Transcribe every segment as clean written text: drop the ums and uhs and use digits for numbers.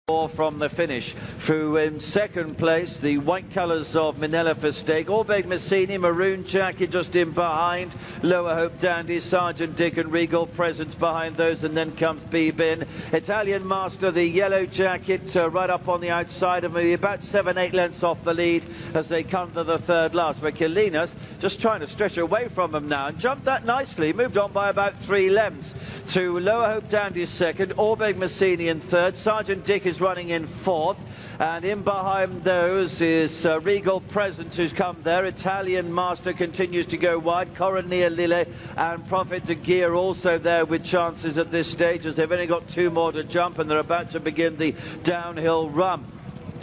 from the finish. Through in second place, the white colours of Minella for stake. Orbeg Messini, maroon jacket just in behind. Lower Hope Dandy, Sergeant Dick and Regal Presence behind those, and then comes B-Bin. Italian Master, the yellow jacket, right up on the outside of me, about 7-8 lengths off the lead as they come to the third last. But Kilinas just trying to stretch away from them now and jumped that nicely, moved on by about 3 lengths to Lower Hope Dandy second, Orbeg Messini in third, Sergeant Dick is running in fourth, and in behind those is Regal Presence, who's come there. Italian Master continues to go wide. Coronia Lille and Prophet de Gear also there with chances at this stage, as they've only got 2 more to jump and they're about to begin the downhill run.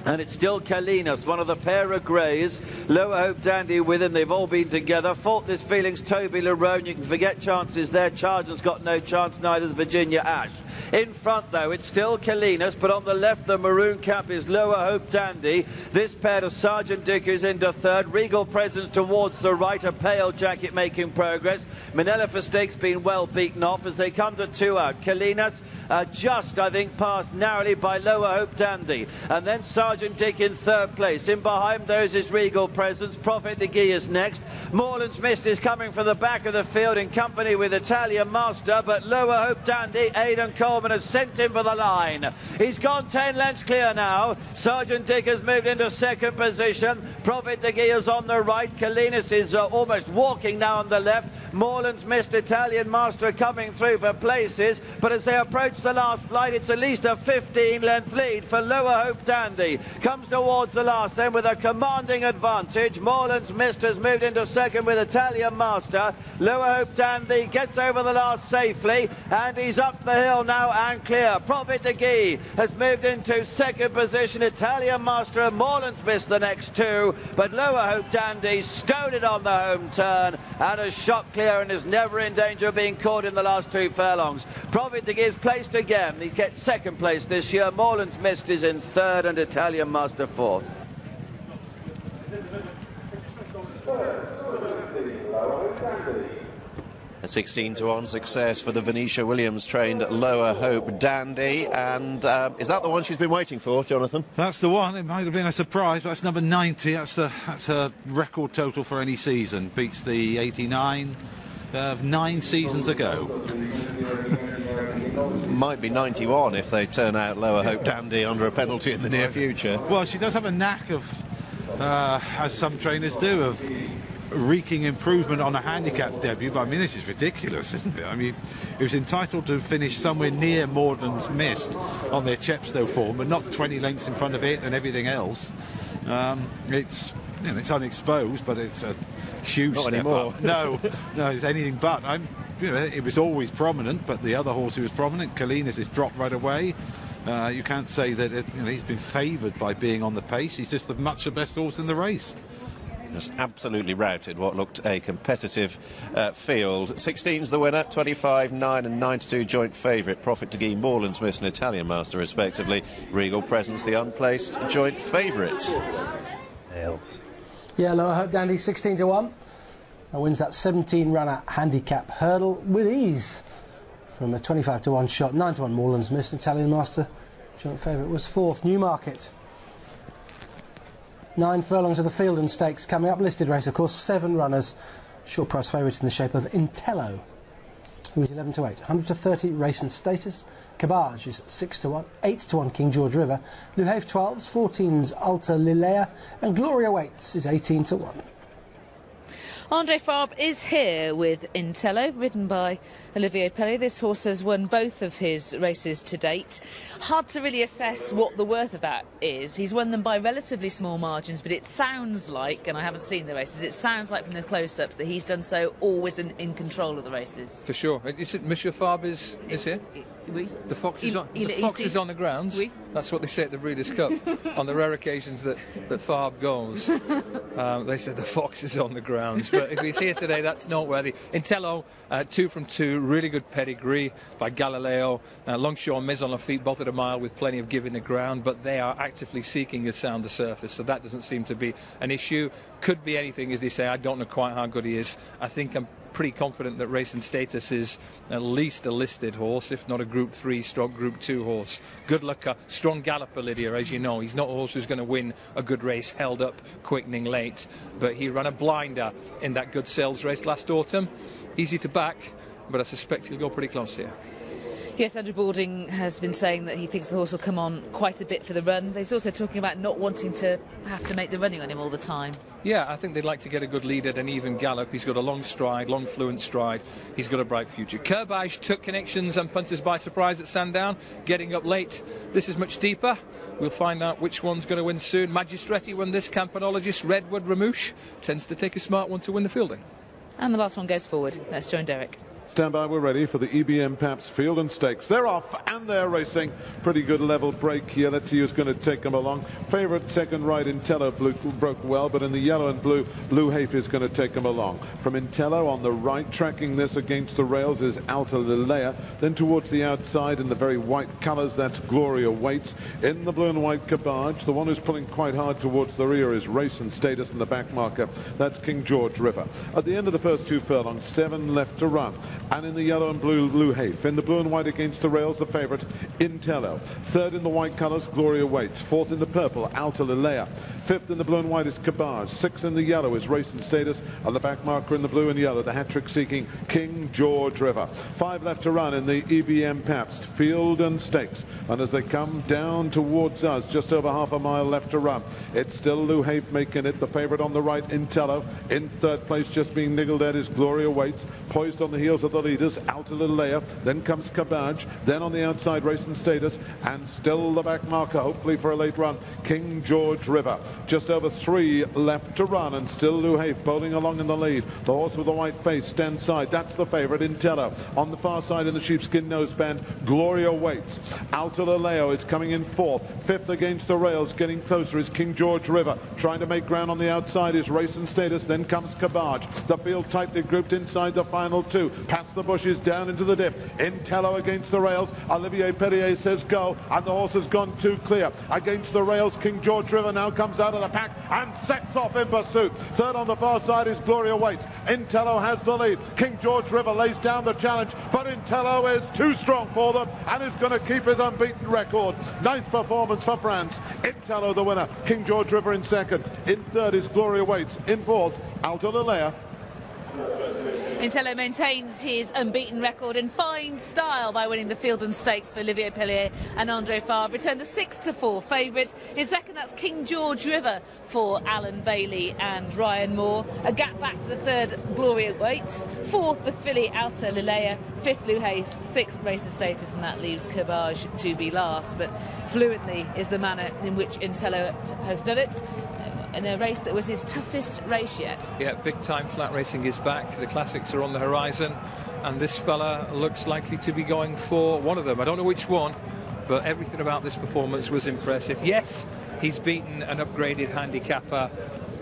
And it's still Kalinas, one of the pair of greys. Lower Hope Dandy with him. They've all been together. Fought this feelings Toby Larone. You can forget chances there. Charger's got no chance, neither has Virginia Ash. In front, though, it's still Kalinas, but on the left, the maroon cap is Lower Hope Dandy. This pair to Sergeant Dick is into third. Regal Presence towards the right, a pale jacket making progress. Minella for stakes been well beaten off as they come to 2 out. Kalinas just, I think, passed narrowly by Lower Hope Dandy. And then Sergeant Dick in third place. In behind those is Regal Presence. Prophet de Guy is next. Moreland's Mist is coming from the back of the field in company with Italian Master, but Lower Hope Dandy, Aidan Coleman has sent him for the line. He's gone 10 lengths clear now. Sergeant Dick has moved into second position. Prophet de Guy is on the right. Kalinas is almost walking now on the left. Moreland's Mist, Italian Master coming through for places, but as they approach the last flight, it's at least a 15-length lead for Lower Hope Dandy. Comes towards the last then with a commanding advantage. Moreland's Mist has moved into second with Italian Master. Lower Hope Dandy gets over the last safely, and he's up the hill now and clear. Prophet de Guy has moved into second position. Italian Master and Moreland's Mist the next 2, but Lower Hope Dandy stowed it on the home turn and has shot clear and is never in danger of being caught in the last 2 furlongs. Prophet de Guy is placed again. He gets second place this year. Moreland's Mist is in third and Italian Master fourth. A 16-to-1 success for the Venetia Williams trained Lower Hope Dandy, and is that the one she's been waiting for, Jonathan? That's the one. It might have been a surprise, but that's number 90. That's her record total for any season. Beats the 89 of 9 seasons ago. Might be 91 if they turn out Lower Hope Dandy under a penalty in the near future. Well, she does have a knack of, as some trainers do, of wreaking improvement on a handicap debut, but I mean, this is ridiculous, isn't it? I mean, it was entitled to finish somewhere near Moreland's Mist on their Chepstow form, but not 20 lengths in front of it and everything else. It's, you know, it's unexposed, but it's a huge not step anymore. up. No, it's anything but. You know, it was always prominent, but the other horse who was prominent, Kalinas, is dropped right away. You can't say that he's been favoured by being on the pace. He's just much the best horse in the race. Just absolutely routed what looked a competitive field. 16's the winner, 25, 9 and 9-2 joint favourite. Prophet de Guy, Moreland's Mist and Italian Master respectively. Regal Presence the unplaced joint favourite. Yeah, Lower Hope Dandy 16-1. Wins that 17-runner handicap hurdle with ease from a 25-1 shot. 9-1 Moreland's Mist. Italian Master joint favourite was fourth. Newmarket. 9 furlongs of the Fielden Stakes coming up. Listed race, of course. 7 runners. Short price favourites in the shape of Intello, who is 11-8. 100-30 race and status. Cabage is 6-1. 8-1 King George River. Luhave 12s. 14s Alta Lilea. And Gloria Waits is 18-1. Andre Fabre is here with Intello, ridden by Olivier Pellet. This horse has won both of his races to date. Hard to really assess what the worth of that is. He's won them by relatively small margins, but it sounds like, and I haven't seen the races, it sounds like from the close-ups that he's done so always in control of the races. For sure. Is it Monsieur Fabre is here? Oui. The fox is on the grounds. Oui. That's what they say at the Breeders' Cup. On the rare occasions that Fabre goes, they said the fox is on the grounds. But if he's here today, that's noteworthy. Intello, 2 from 2, really good pedigree by Galileo. Longshore Miz on her feet, both at a mile with plenty of give in the ground, but they are actively seeking a sounder surface, so that doesn't seem to be an issue. Could be anything, as they say. I don't know quite how good he is. I think I'm pretty confident that Racing Status is at least a listed horse, if not a Group 3 / Group 2 horse. Good luck, strong galloper, Lydia, as you know. He's not a horse who's going to win a good race held up quickening late, but he ran a blinder in that Good Sales race last autumn. Easy to back, but I suspect he'll go pretty close here. Yes, Andrew Balding has been saying that he thinks the horse will come on quite a bit for the run. He's also talking about not wanting to have to make the running on him all the time. Yeah, I think they'd like to get a good lead at an even gallop. He's got a long stride, long fluent stride. He's got a bright future. Kerbage took connections and punters by surprise at Sandown, getting up late. This is much deeper. We'll find out which one's going to win soon. Magistretti won this. Campanologist Redwood Ramouche tends to take a smart one to win the Fielden. And the last one goes forward. Let's join Derek. Stand by, we're ready for the EBM Paps Fielden Stakes. They're off and they're racing. Pretty good level break here. Let's see who's going to take them along. Favourite second right, Intello broke well, but in the yellow and blue, Blue Hafe is going to take them along. From Intello on the right, tracking this against the rails is Alta Lilea. Then towards the outside in the very white colours, that's Gloria Waits. In the blue and white Cabage, the one who's pulling quite hard towards the rear is Race and Status, and the back marker, that's King George River. At the end of the first 2 furlongs, 7 left to run. And in the yellow and blue, Blue Hafe. In the blue and white against the rails, the favourite, Intello. Third in the white colours, Gloria Waits. Fourth in the purple, Alta Lilea. Fifth in the blue and white is Cabage. Sixth in the yellow is Race and Status. And the back marker in the blue and yellow, the hat-trick seeking King George River. 5 left to run in the EBM Pabst Fielden Stakes. And as they come down towards us, just over half a mile left to run, it's still Blue Hafe making it. The favourite on the right, Intello. In third place, just being niggled at, is Gloria Waits. Poised on the heels of the leaders, Alta Lilea. Then comes Cabage. Then on the outside, Race and Status. And still the back marker, hopefully for a late run, King George River. Just over 3 left to run, and still Blue Hafe bowling along in the lead. The horse with the white face stands side. That's the favourite, Intello. On the far side in the sheepskin noseband, Gloria Waits. Alta Lilea is coming in 4th. 5th against the rails, getting closer is King George River. Trying to make ground on the outside is Race and Status. Then comes Cabage. The field tightly grouped inside the final 2. Past the bushes, down into the dip. Intello against the rails. Olivier Perrier says go, and the horse has gone too clear. Against the rails, King George River now comes out of the pack and sets off in pursuit. Third on the far side is Gloria Waits. Intello has the lead. King George River lays down the challenge, but Intello is too strong for them and is going to keep his unbeaten record. Nice performance for France. Intello the winner. King George River in second. In third is Gloria Waits. In fourth, Alta Lilea. Intello maintains his unbeaten record in fine style by winning the Fielden Stakes for Olivier Pellier and Andre Fabre. Returned the 6-4 favourite. In second, that's King George River for Alan Bailey and Ryan Moore. A gap back to the third, Gloria Waits. Fourth, the filly Alta Lilea. Fifth, Blue Hafe. Sixth, Race and Status, and that leaves Cabage to be last. But fluently is the manner in which Intello has done it, in a race that was his toughest race yet. Yeah, big time flat racing is back. The classics are on the horizon, and this fella looks likely to be going for one of them. I don't know which one, but everything about this performance was impressive. Yes, he's beaten an upgraded handicapper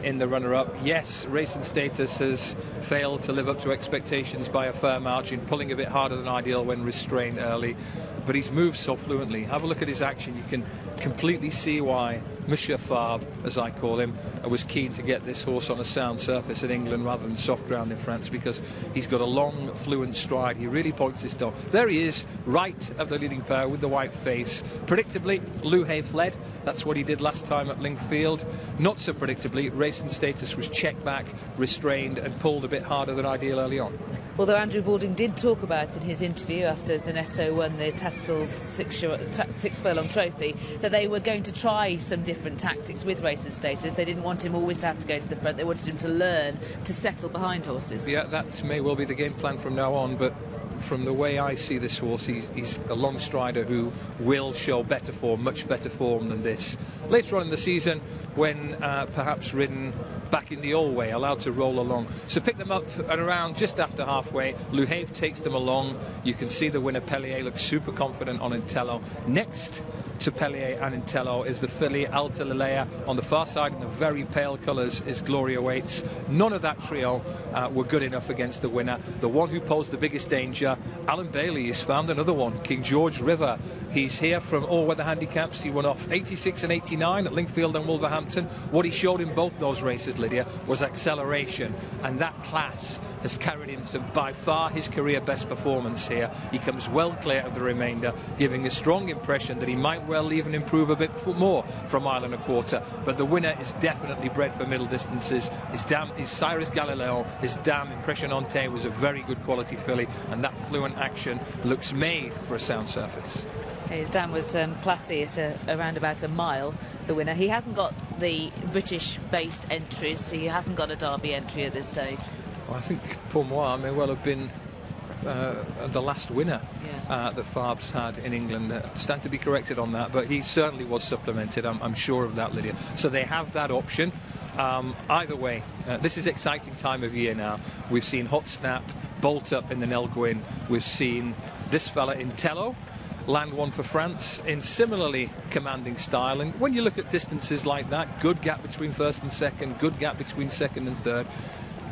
in the runner-up. Yes, Race and Status has failed to live up to expectations by a fair margin, pulling a bit harder than ideal when restrained early, but he's moved so fluently. Have a look at his action. You can completely see why Monsieur Fabre, as I call him, was keen to get this horse on a sound surface in England rather than soft ground in France, because he's got a long, fluent stride. He really points his toe. There he is, right of the leading pair with the white face. Predictably, Blue Hafe led. That's what he did last time at Lingfield. Not so predictably, Race and Status was checked back, restrained, and pulled a bit harder than ideal early on. Although Andrew Balding did talk about in his interview after Zanetto won the Tattersall's 6 furlong trophy that they were going to try some different tactics with Race and Status. They didn't want him always to have to go to the front. They wanted him to learn to settle behind horses. Yeah, that may well be the game plan from now on, but from the way I see this horse, he's a long strider who will show better form, much better form than this. Later on in the season, when perhaps ridden back in the old way, allowed to roll along. So pick them up at around just after halfway. Blue Hafe takes them along. You can see the winner, Pellier, looks super confident on Intello. Next to Pellier and Intello is the filly Alta Lilea. On the far side in the very pale colours is Gloria Waits. None of that trio were good enough against the winner. The one who posed the biggest danger Alan Bailey has found another one, King George River. He's here from all-weather handicaps. He won off 86 and 89 at Lingfield and Wolverhampton. What he showed in both those races, Lydia, was acceleration, and that class has carried him to by far his career best performance here. He comes well clear of the remainder, giving a strong impression that he might well even improve a bit more from mile and a quarter. But the winner is definitely bred for middle distances. His Cyrus Galileo, his Dam Impressionante was a very good quality filly, and that fluent action looks made for a sound surface. His Dam was classy at around about a mile, the winner. He hasn't got the British-based entries, so he hasn't got a Derby entry at this stage. Well, I think Pourmois may well have been the last winner that Farb's had in England. Stand to be corrected on that, but he certainly was supplemented. I'm sure of that, Lydia. So they have that option. Either way, this is exciting time of year now. We've seen Hot Snap bolt up in the Nell Gwyn. We've seen this fella Intello land one for France in similarly commanding style. And when you look at distances like that, good gap between first and second, good gap between second and third,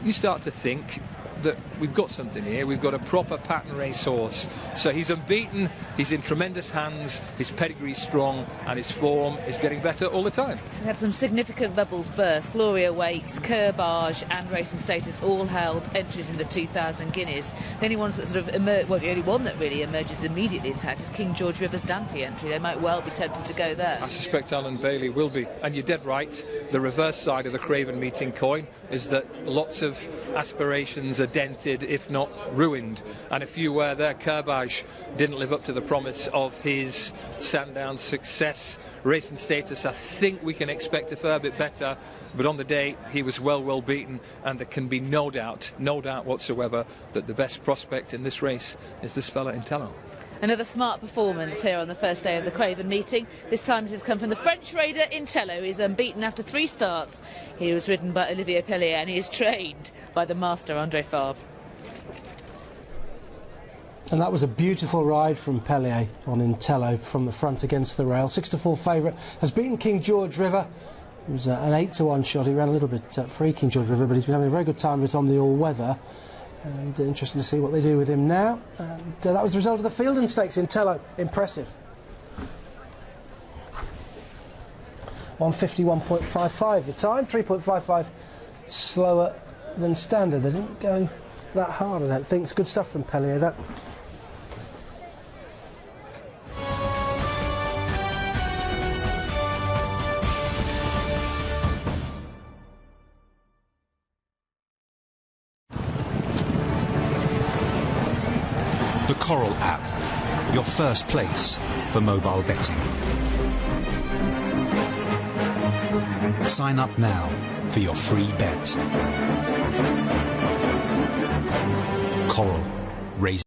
you start to think that we've got something here. We've got a proper pattern race horse. So he's unbeaten, he's in tremendous hands, his pedigree's strong, and his form is getting better all the time. We had some significant bubbles burst. Gloria Wakes, Kerbage and Racing Status all held entries in the 2,000 guineas. The only ones that sort of emerge, well, the only one that really emerges immediately intact is King George River's Dante entry. They might well be tempted to go there. I suspect Alan Bailey will be. And you're dead right. The reverse side of the Craven meeting coin is that lots of aspirations are dented, if not ruined. And a few were there. Kerbage didn't live up to the promise of his Sandown success. Racing Status, I think we can expect a fair bit better, but on the day he was well beaten, and there can be no doubt whatsoever that the best prospect in this race is this fella Intello. Another smart performance here on the first day of the Craven meeting. This time it has come from the French raider Intello. He's unbeaten after 3 starts. He was ridden by Olivier Pellier, and he is trained by the master Andre Fabre. And that was a beautiful ride from Pellier on Intello from the front against the rail. 6-4 favourite, has beaten King George River. It was an 8-1 shot. He ran a little bit free, King George River, but he's been having a very good time with it on the all-weather. And interesting to see what they do with him now. And that was the result of the Fielden Stakes. Intello, impressive. 151.55 the time, 3.55 slower than standard. They didn't go that hard, I don't think. It's good stuff from Pellier, that. The Coral app, your first place for mobile betting. Sign up now for your free bet. Coral, raise